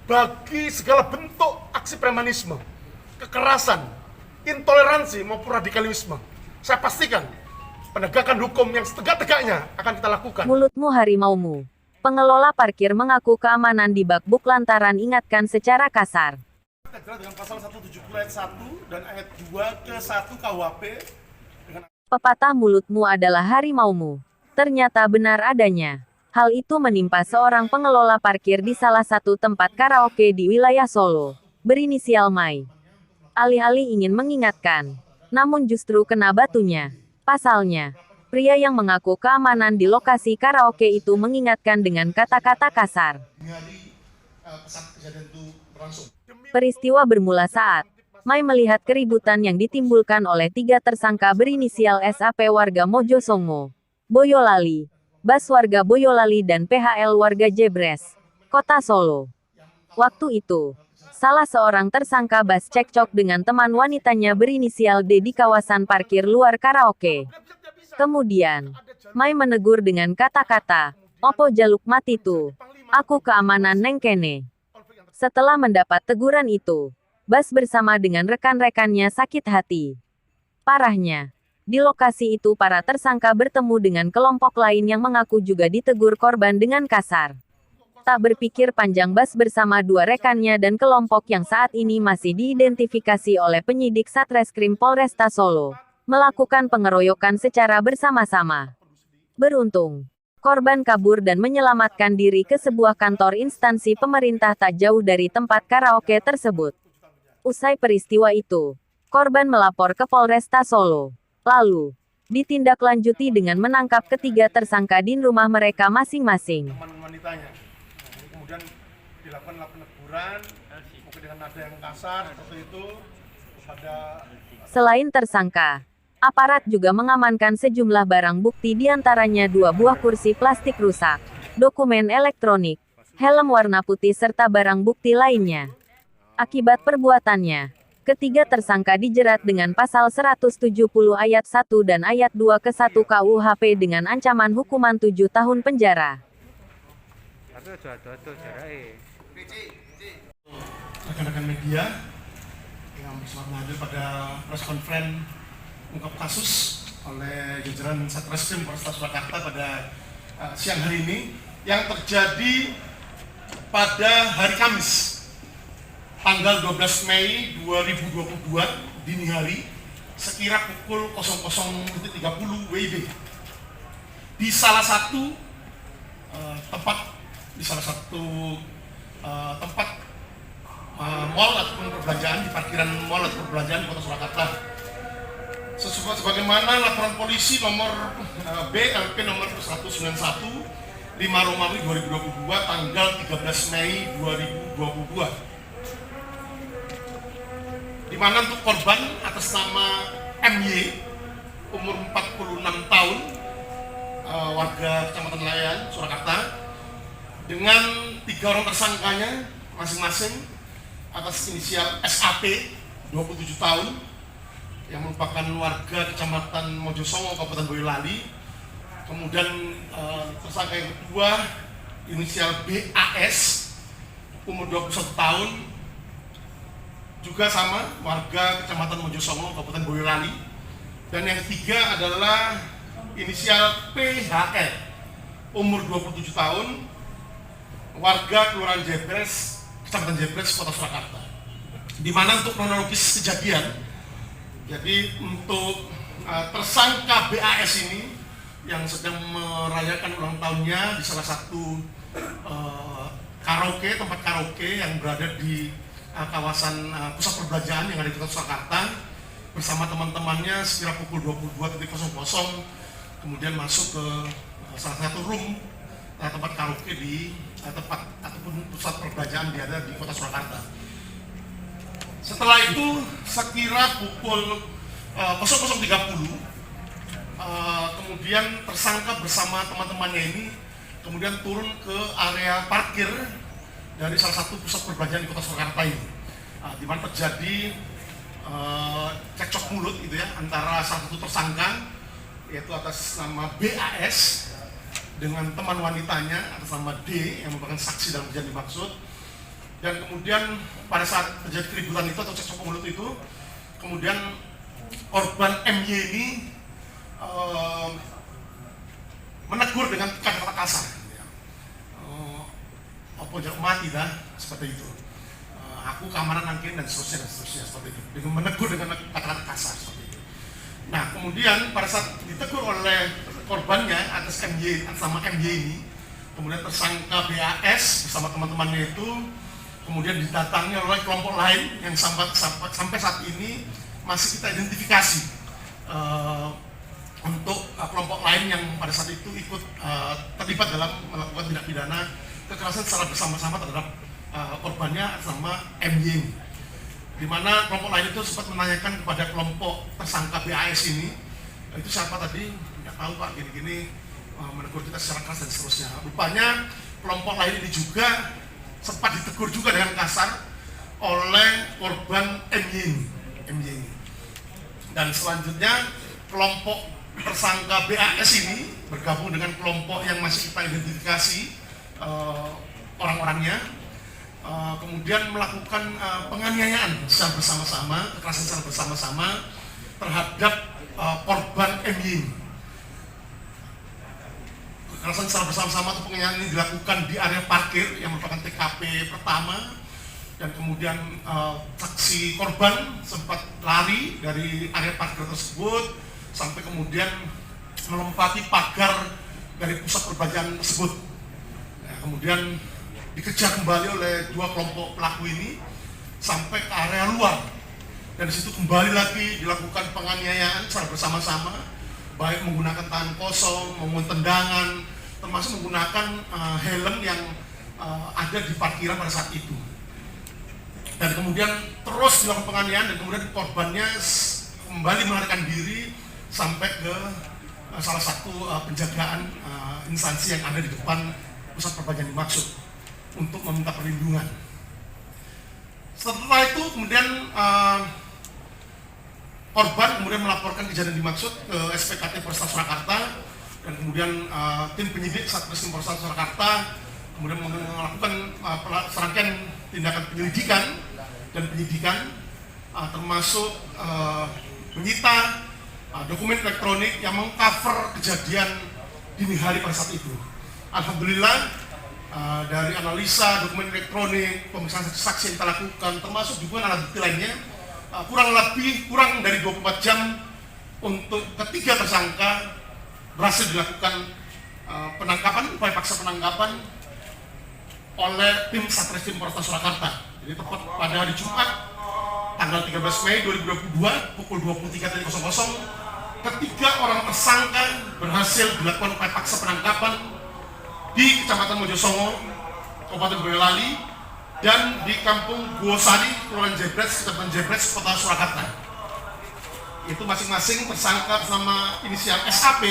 bagi segala bentuk aksi premanisme, kekerasan, intoleransi maupun radikalisme. Saya pastikan penegakan hukum yang setegak-tegaknya akan kita lakukan. Mulutmu harimaumu. Pengelola parkir mengaku keamanan di Bakbuk lantaran ingatkan secara kasar. Dengan pasal 170 ayat 1 dan ayat 2 ke 1 KUHP dengan Pepatah mulutmu adalah harimaumu. Ternyata benar adanya. Hal itu menimpa seorang pengelola parkir di salah satu tempat karaoke di wilayah Solo, berinisial Mai. Alih-alih ingin mengingatkan, namun justru kena batunya. Pasalnya, pria yang mengaku keamanan di lokasi karaoke itu mengingatkan dengan kata-kata kasar. Peristiwa bermula saat Mai melihat keributan yang ditimbulkan oleh 3 tersangka berinisial SAP warga Mojosongo, Boyolali, Bas warga Boyolali dan PHL warga Jebres, Kota Solo. Waktu itu, salah seorang tersangka Bas cekcok dengan teman wanitanya berinisial D di kawasan parkir luar karaoke. Kemudian, Mai menegur dengan kata-kata, "Opo jaluk mati tu, aku keamanan neng kene." Setelah mendapat teguran itu, Bas bersama dengan rekan-rekannya sakit hati. Parahnya, di lokasi itu para tersangka bertemu dengan kelompok lain yang mengaku juga ditegur korban dengan kasar. Tak berpikir panjang, Bas bersama 2 rekannya dan kelompok yang saat ini masih diidentifikasi oleh penyidik Satreskrim Polresta Solo, melakukan pengeroyokan secara bersama-sama. Beruntung, korban kabur dan menyelamatkan diri ke sebuah kantor instansi pemerintah tak jauh dari tempat karaoke tersebut. Usai peristiwa itu, korban melapor ke Polresta Solo. Lalu, ditindaklanjuti dengan menangkap ketiga tersangka di rumah mereka masing-masing. teman wanitanya. Kemudian dilakukan peneguran, mungkin dengan nada yang kasar seperti itu kepada. Selain tersangka, aparat juga mengamankan sejumlah barang bukti diantaranya 2 buah kursi plastik rusak, dokumen elektronik, helm warna putih serta barang bukti lainnya. Akibat perbuatannya, ketiga tersangka dijerat dengan pasal 170 ayat 1 dan ayat 2 ke 1 KUHP dengan ancaman hukuman 7 tahun penjara. Rekan-rekan media yang bersama hadir pada press conference ungkap kasus oleh jajaran Satreskrim Polresta Surakarta pada siang hari ini yang terjadi pada hari Kamis tanggal 12 Mei 2022 dini hari sekira pukul 00.30 WIB di salah satu tempat mall ataupun perbelanjaan di parkiran mall atau perbelanjaan di Kota Surakarta. Sebagaimana laporan polisi nomor BLP nomor 191 5 Romawi 2022 tanggal 13 Mei 2022. Di mana untuk korban atas nama MY umur 46 tahun warga Kecamatan Layan, Surakarta, dengan 3 orang tersangkanya masing-masing atas inisial SAP 27 tahun yang merupakan warga Kecamatan Mojosongo, Kabupaten Boyolali. Kemudian tersangka yang kedua inisial BAS umur 21 tahun juga sama warga Kecamatan Mojosongo, Kabupaten Boyolali. Dan yang ketiga adalah inisial PHL umur 27 tahun warga Kelurahan Jebres, Kecamatan Jebres, Kota Surakarta. Di mana untuk kronologis kejadian, jadi untuk tersangka BAS ini yang sedang merayakan ulang tahunnya di salah satu tempat karaoke yang berada di kawasan pusat perbelanjaan yang ada di Kota Surakarta bersama teman-temannya sekira pukul 22.00 kemudian masuk ke salah satu room tempat karaoke di tempat ataupun pusat perbelanjaan yang ada di Kota Surakarta. Setelah itu sekira pukul 00.30 kemudian tersangka bersama teman-temannya ini kemudian turun ke area parkir dari salah satu pusat perbelanjaan di Kota Surakarta ini, di mana terjadi cekcok mulut gitu ya antara salah satu tersangka yaitu atas nama BAS dengan teman wanitanya atas nama D yang merupakan saksi dalam kejadian dimaksud. Dan kemudian pada saat terjadi keributan itu atau cekcok mulut itu, kemudian korban MY ini menegur dengan kata-kata kasar, apa jangan mati dah, seperti itu. Aku keamanan nangkin dan seterusnya seperti itu. Dengan menegur dengan kata-kata kasar seperti itu. Nah kemudian pada saat ditegur oleh korbannya atas MY, atas nama MY ini, kemudian tersangka BAS bersama teman-temannya itu kemudian didatangi oleh kelompok lain yang sampai saat ini masih kita identifikasi untuk kelompok lain yang pada saat itu ikut terlibat dalam melakukan tindak pidana kekerasan secara bersama-sama terhadap korbannya sama MY, di mana kelompok lain itu sempat menanyakan kepada kelompok tersangka BAS ini, itu siapa tadi? Nggak tahu Pak, gini-gini, menegur kita secara keras dan seterusnya. Rupanya kelompok lain ini juga sempat ditegur juga dengan kasar oleh korban MY ini. Dan selanjutnya kelompok tersangka BAS ini bergabung dengan kelompok yang masih kita identifikasi orang-orangnya, kemudian melakukan penganiayaan secara bersama-sama, kekerasan secara bersama-sama terhadap korban MY. Kekerasan secara bersama-sama atau penganiayaan ini dilakukan di area parkir yang merupakan TKP pertama, dan kemudian saksi korban sempat lari dari area parkir tersebut sampai kemudian melompati pagar dari pusat perbelanjaan tersebut. Nah, kemudian dikejar kembali oleh dua kelompok pelaku ini sampai ke area luar, dan disitu kembali lagi dilakukan penganiayaan secara bersama-sama, baik menggunakan tangan kosong maupun tendangan, termasuk menggunakan helm yang ada di parkiran pada saat itu. Dan kemudian terus dilakukan penganiayaan, dan kemudian korbannya kembali melarikan diri sampai ke salah satu penjagaan instansi yang ada di depan pusat perbelanjaan dimaksud untuk meminta perlindungan. Setelah itu kemudian korban kemudian melaporkan kejadian dimaksud ke SPKT Polresta Surakarta, dan kemudian tim penyidik Satreskrim Polresta Surakarta kemudian melakukan serangkaian tindakan penyelidikan dan penyidikan, termasuk menyita dokumen elektronik yang mengcover kejadian dini hari pada saat itu. Alhamdulillah dari analisa dokumen elektronik, pemeriksaan saksi yang kita lakukan, termasuk juga alat bukti lainnya, kurang dari 24 jam untuk ketiga tersangka berhasil dilakukan penangkapan, upaya paksa penangkapan oleh tim Satreskrim Polresta Surakarta. Jadi tepat pada hari Jumat tanggal 13 Mei 2022 pukul 23.00, ketiga orang tersangka berhasil dilakukan upaya paksa penangkapan di Kecamatan Mojosongo, Kabupaten Boyolali, dan di Kampung Guosari, Kelurahan Jebres, Kecamatan Jebres, Kota Surakarta. Itu masing-masing tersangka bersama inisial SAP,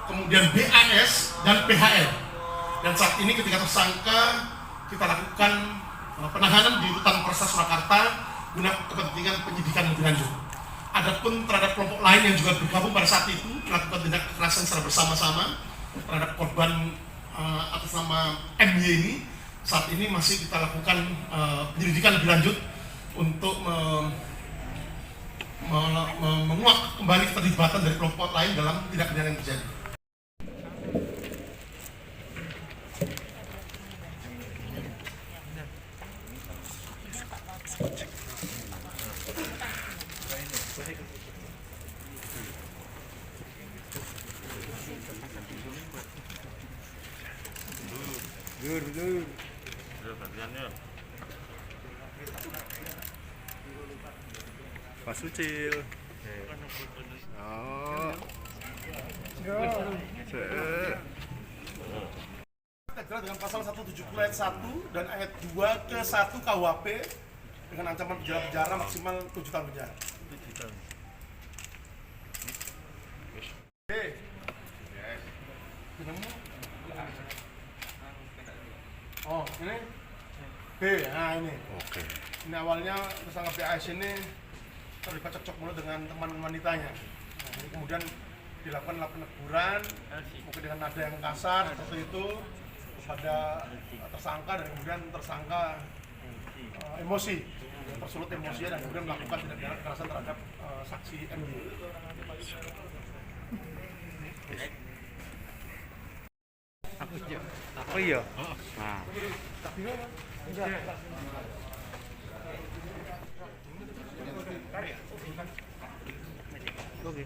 kemudian BAS, dan PHL. Dan saat ini ketiga tersangka kita lakukan penahanan di rutan Polresta Surakarta guna kepentingan penyidikan lebih lanjut. Adapun terhadap kelompok lain yang juga bergabung pada saat itu melakukan tindak kekerasan secara bersama-sama terhadap korban atas nama MY ini, saat ini masih kita lakukan penyelidikan lebih lanjut untuk menguak kembali keterlibatan dari kelompok lain dalam tindak pidana yang terjadi. Dur. Pak Sucil. Oh. Terjerat dengan pasal 170 ayat 1 dan ayat 2 ke 1 KUHP dengan ancaman penjara maksimal 7 tahun penjara. Oh, ini B, nah ini. Oke. Ini awalnya tersangka BAS ini terlibat cekcok mulut dengan teman wanitanya. Nah, ini kemudian dilakukan peneguran, mungkin dengan nada yang kasar seperti itu kepada tersangka, dan kemudian tersangka emosi, tersulut emosinya dan kemudian melakukan tindak pidana kekerasan terhadap saksi MY. Oh iya. Nah. Oke.